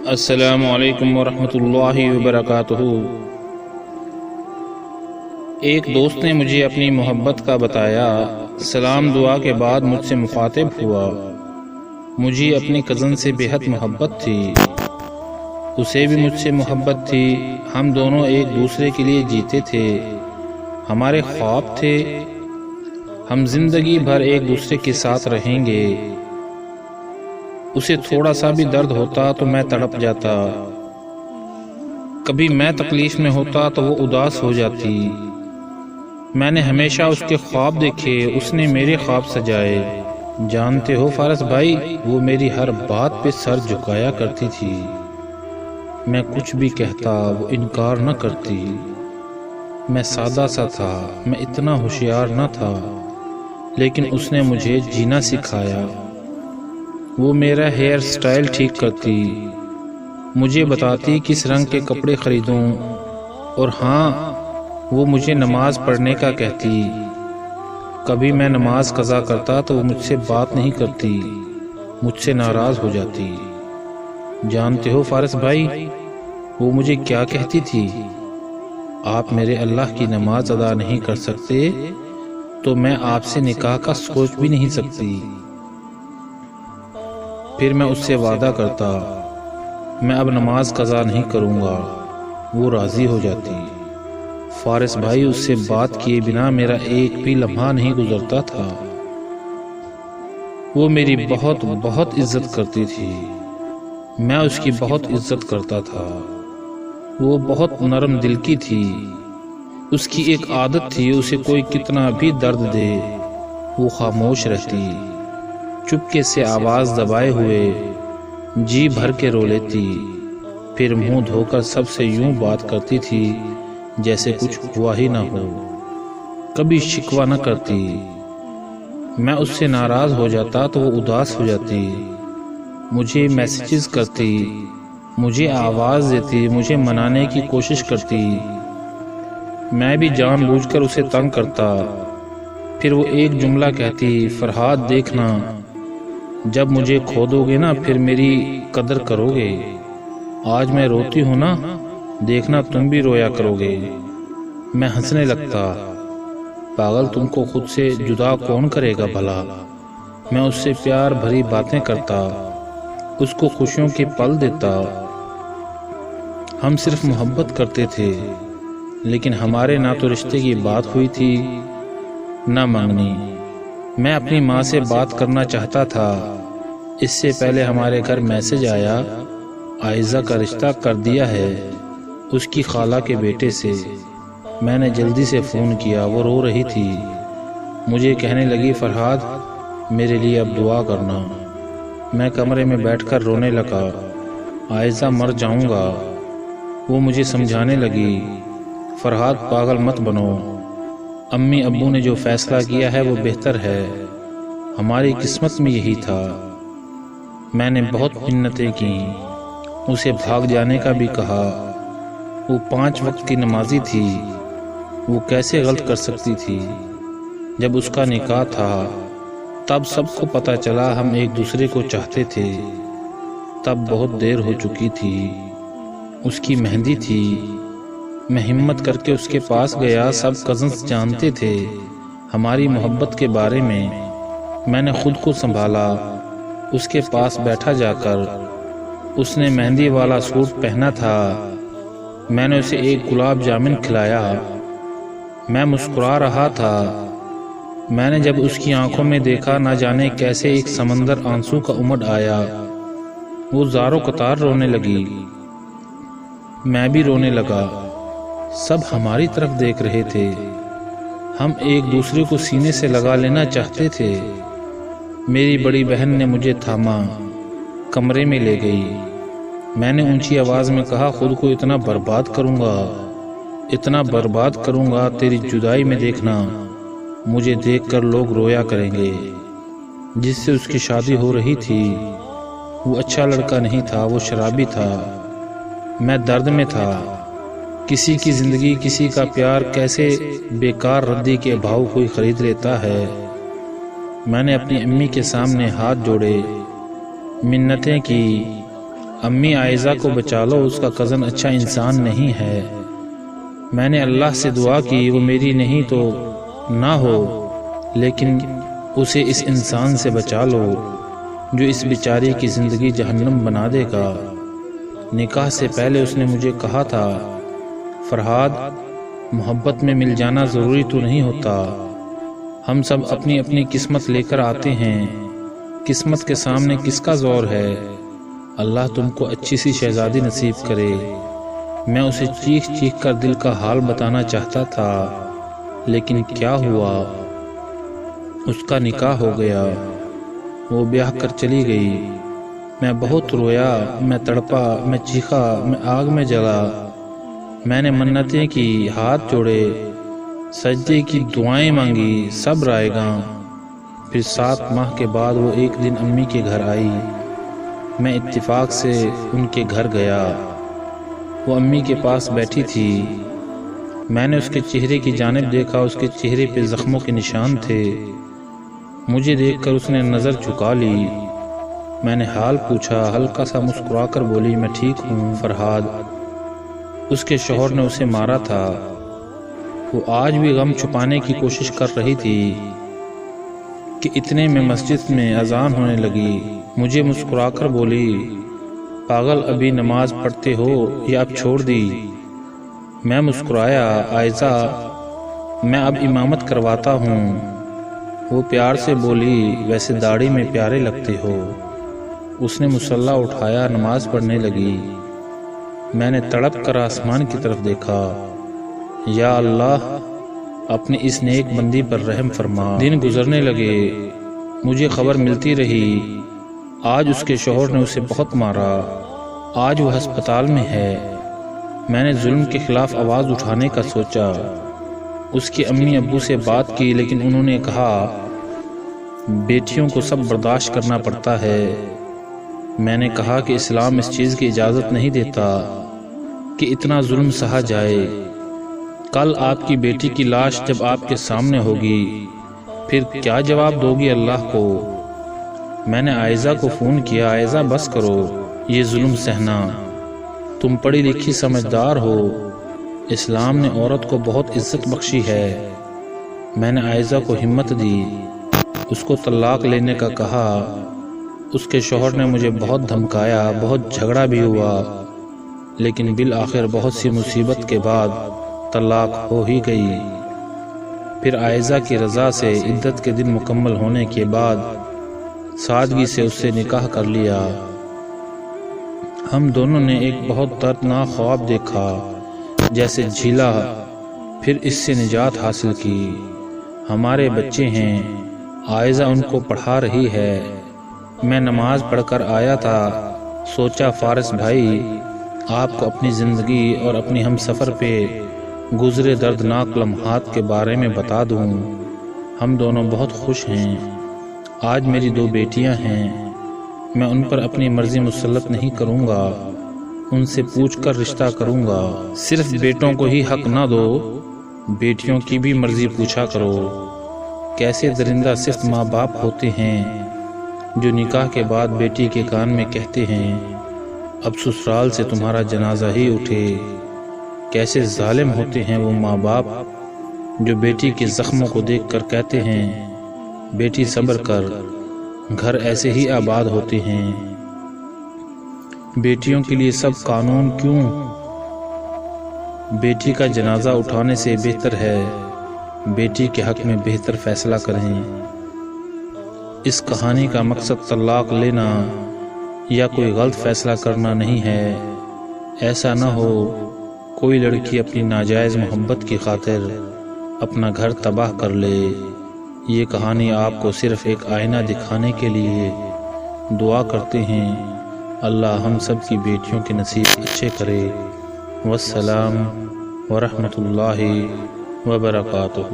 السلام علیکم ورحمۃ اللہ وبرکاتہ۔ ایک دوست نے مجھے اپنی محبت کا بتایا، سلام دعا کے بعد مجھ سے مخاطب ہوا۔ مجھے اپنی کزن سے بے حد محبت تھی، اسے بھی مجھ سے محبت تھی۔ ہم دونوں ایک دوسرے کے لیے جیتے تھے، ہمارے خواب تھے ہم زندگی بھر ایک دوسرے کے ساتھ رہیں گے۔ اسے تھوڑا سا بھی درد ہوتا تو میں تڑپ جاتا، کبھی میں تکلیف میں ہوتا تو وہ اداس ہو جاتی۔ میں نے ہمیشہ اس کے خواب دیکھے، اس نے میرے خواب سجائے۔ جانتے ہو فارس بھائی، وہ میری ہر بات پہ سر جھکایا کرتی تھی، میں کچھ بھی کہتا وہ انکار نہ کرتی۔ میں سادہ سا تھا، میں اتنا ہوشیار نہ تھا، لیکن اس نے مجھے جینا سکھایا۔ وہ میرا ہیئر سٹائل ٹھیک کرتی، مجھے بتاتی کس رنگ کے کپڑے خریدوں، اور ہاں وہ مجھے نماز پڑھنے کا کہتی۔ کبھی میں نماز قضا کرتا تو وہ مجھ سے بات نہیں کرتی، مجھ سے ناراض ہو جاتی۔ جانتے ہو فارس بھائی، وہ مجھے کیا کہتی تھی؟ آپ میرے اللہ کی نماز ادا نہیں کر سکتے تو میں آپ سے نکاح کا سوچ بھی نہیں سکتی۔ پھر میں اس سے وعدہ کرتا، میں اب نماز قضا نہیں کروں گا، وہ راضی ہو جاتی۔ فارس بھائی، اس سے بات کیے بنا میرا ایک بھی لمحہ نہیں گزرتا تھا۔ وہ میری بہت بہت عزت کرتی تھی، میں اس کی بہت عزت کرتا تھا۔ وہ بہت نرم دل کی تھی، اس کی ایک عادت تھی، اسے کوئی کتنا بھی درد دے وہ خاموش رہتی، چپکے سے آواز دبائے ہوئے جی بھر کے رو لیتی، پھر منہ دھو کر سب سے یوں بات کرتی تھی جیسے کچھ ہوا ہی نہ ہو، کبھی شکوہ نہ کرتی۔ میں اس سے ناراض ہو جاتا تو وہ اداس ہو جاتی، مجھے میسیجز کرتی، مجھے آواز دیتی، مجھے منانے کی کوشش کرتی۔ میں بھی جان بوجھ کر اسے تنگ کرتا، پھر وہ ایک جملہ کہتی، فرحاد دیکھنا، جب مجھے کھو دو گے نا پھر میری قدر کرو گے۔ آج میں روتی ہوں نا، دیکھنا تم بھی رویا کرو گے۔ میں ہنسنے لگتا، پاگل تم کو خود سے جدا کون کرے گا بھلا۔ میں اس سے پیار بھری باتیں کرتا، اس کو خوشیوں کے پل دیتا۔ ہم صرف محبت کرتے تھے، لیکن ہمارے نہ تو رشتے کی بات ہوئی تھی نہ منگنی۔ میں اپنی ماں سے بات کرنا چاہتا تھا، اس سے پہلے ہمارے گھر میسج آیا، عائزہ کا رشتہ کر دیا ہے اس کی خالہ کے بیٹے سے۔ میں نے جلدی سے فون کیا، وہ رو رہی تھی، مجھے کہنے لگی فرحاد میرے لیے اب دعا کرنا۔ میں کمرے میں بیٹھ کر رونے لگا، عائزہ مر جاؤں گا۔ وہ مجھے سمجھانے لگی، فرحاد پاگل مت بنو، امی ابو نے جو فیصلہ کیا ہے وہ بہتر ہے، ہماری قسمت میں یہی تھا۔ میں نے بہت منتیں کی، اسے بھاگ جانے کا بھی کہا، وہ 5 وقت کی نمازی تھی، وہ کیسے غلط کر سکتی تھی؟ جب اس کا نکاح تھا تب سب کو پتہ چلا ہم ایک دوسرے کو چاہتے تھے، تب بہت دیر ہو چکی تھی، اس کی مہندی تھی۔ میں ہمت کر کے اس کے پاس گیا، سب کزنز جانتے تھے ہماری محبت کے بارے میں نے خود کو سنبھالا، اس کے پاس بیٹھا جا کر۔ اس نے مہندی والا سوٹ پہنا تھا، میں نے اسے ایک گلاب جامن کھلایا۔ میں مسکرا رہا تھا، میں نے جب اس کی آنکھوں میں دیکھا نہ جانے کیسے ایک سمندر آنسو کا امڈ آیا۔ وہ زاروں قطار رونے لگی، میں بھی رونے لگا، سب ہماری طرف دیکھ رہے تھے، ہم ایک دوسرے کو سینے سے لگا لینا چاہتے تھے۔ میری بڑی بہن نے مجھے تھاما، کمرے میں لے گئی۔ میں نے اونچی آواز میں کہا، خود کو اتنا برباد کروں گا، اتنا برباد کروں گا، تیری جدائی میں دیکھنا، مجھے دیکھ کر لوگ رویا کریں گے۔ جس سے اس کی شادی ہو رہی تھی وہ اچھا لڑکا نہیں تھا، وہ شرابی تھا۔ میں درد میں تھا، کسی کی زندگی، کسی کا پیار کیسے بیکار ردی کے بھاؤ کوئی خرید لیتا ہے۔ میں نے اپنی امی کے سامنے ہاتھ جوڑے، منتیں کی، امی عائزہ کو بچا لو، اس کا کزن اچھا انسان نہیں ہے۔ میں نے اللہ سے دعا کی وہ میری نہیں تو نہ ہو، لیکن اسے اس انسان سے بچا لو جو اس بیچاری کی زندگی جہنم بنا دے گا۔ نکاح سے پہلے اس نے مجھے کہا تھا، فرہاد، محبت میں مل جانا ضروری تو نہیں ہوتا، ہم سب اپنی اپنی قسمت لے کر آتے ہیں، قسمت کے سامنے کس کا زور ہے؟ اللہ تم کو اچھی سی شہزادی نصیب کرے۔ میں اسے چیخ چیخ کر دل کا حال بتانا چاہتا تھا، لیکن کیا ہوا، اس کا نکاح ہو گیا، وہ بیاہ کر چلی گئی۔ میں بہت رویا، میں تڑپا، میں چیخا، میں آگ میں جلا، میں نے منتیں کی، ہاتھ جوڑے، سجدے کی دعائیں مانگی، صبر آئے گا۔ پھر 7 ماہ کے بعد وہ ایک دن امی کے گھر آئی، میں اتفاق سے ان کے گھر گیا، وہ امی کے پاس بیٹھی تھی۔ میں نے اس کے چہرے کی جانب دیکھا، اس کے چہرے پہ زخموں کے نشان تھے۔ مجھے دیکھ کر اس نے نظر جھکا لی۔ میں نے حال پوچھا، ہلکا سا مسکرا کر بولی، میں ٹھیک ہوں فرہاد، اس کے شوہر نے اسے مارا تھا۔ وہ آج بھی غم چھپانے کی کوشش کر رہی تھی کہ اتنے میں مسجد میں اذان ہونے لگی۔ مجھے مسکرا کر بولی، پاگل، ابھی نماز پڑھتے ہو یا اب چھوڑ دی؟ میں مسکرایا، عائزہ، میں اب امامت کرواتا ہوں۔ وہ پیار سے بولی، ویسے داڑھی میں پیارے لگتے ہو۔ اس نے مصلی اٹھایا، نماز پڑھنے لگی۔ میں نے تڑپ کر آسمان کی طرف دیکھا، یا اللہ، اپنی اس نیک بندی پر رحم فرما۔ دن گزرنے لگے، مجھے خبر ملتی رہی، آج اس کے شوہر نے اسے بہت مارا، آج وہ ہسپتال میں ہے۔ میں نے ظلم کے خلاف آواز اٹھانے کا سوچا، اس کی امی ابو سے بات کی، لیکن انہوں نے کہا بیٹیوں کو سب برداشت کرنا پڑتا ہے۔ میں نے کہا کہ اسلام اس چیز کی اجازت نہیں دیتا کہ اتنا ظلم سہا جائے۔ کل آپ کی بیٹی کی لاش جب آپ کے سامنے ہوگی، پھر کیا جواب دو گی اللہ کو؟ میں نے عائزہ کو فون کیا، عائزہ بس کرو یہ ظلم سہنا، تم پڑھی لکھی سمجھدار ہو، اسلام نے عورت کو بہت عزت بخشی ہے۔ میں نے عائزہ کو ہمت دی، اس کو طلاق لینے کا کہا۔ اس کے شوہر نے مجھے بہت دھمکایا، بہت جھگڑا بھی ہوا، لیکن بالآخر بہت سی مصیبت کے بعد طلاق ہو ہی گئی۔ پھر عائزہ کی رضا سے عدت کے دن مکمل ہونے کے بعد سادگی سے اس سے نکاح کر لیا۔ ہم دونوں نے ایک بہت دردناک خواب دیکھا، جیسے جھیلا، پھر اس سے نجات حاصل کی۔ ہمارے بچے ہیں، عائزہ ان کو پڑھا رہی ہے۔ میں نماز پڑھ کر آیا تھا، سوچا فارس بھائی آپ کو اپنی زندگی اور اپنی ہم سفر پہ گزرے دردناک لمحات کے بارے میں بتا دوں۔ ہم دونوں بہت خوش ہیں، آج میری 2 بیٹیاں ہیں، میں ان پر اپنی مرضی مسلط نہیں کروں گا، ان سے پوچھ کر رشتہ کروں گا۔ صرف بیٹوں کو ہی حق نہ دو، بیٹیوں کی بھی مرضی پوچھا کرو۔ کیسے درندہ صرف ماں باپ ہوتے ہیں جو نکاح کے بعد بیٹی کے کان میں کہتے ہیں اب سسرال سے تمہارا جنازہ ہی اٹھے۔ کیسے ظالم ہوتے ہیں وہ ماں باپ جو بیٹی کے زخموں کو دیکھ کر کہتے ہیں بیٹی صبر کر، گھر ایسے ہی آباد ہوتے ہیں۔ بیٹیوں کے لیے سب قانون کیوں؟ بیٹی کا جنازہ اٹھانے سے بہتر ہے بیٹی کے حق میں بہتر فیصلہ کریں۔ اس کہانی کا مقصد طلاق لینا یا کوئی غلط فیصلہ کرنا نہیں ہے۔ ایسا نہ ہو کوئی لڑکی اپنی ناجائز محبت کی خاطر اپنا گھر تباہ کر لے۔ یہ کہانی آپ کو صرف ایک آئینہ دکھانے کے لیے۔ دعا کرتے ہیں اللہ ہم سب کی بیٹیوں کے نصیب اچھے کرے۔ والسلام ورحمۃ اللہ وبرکاتہ۔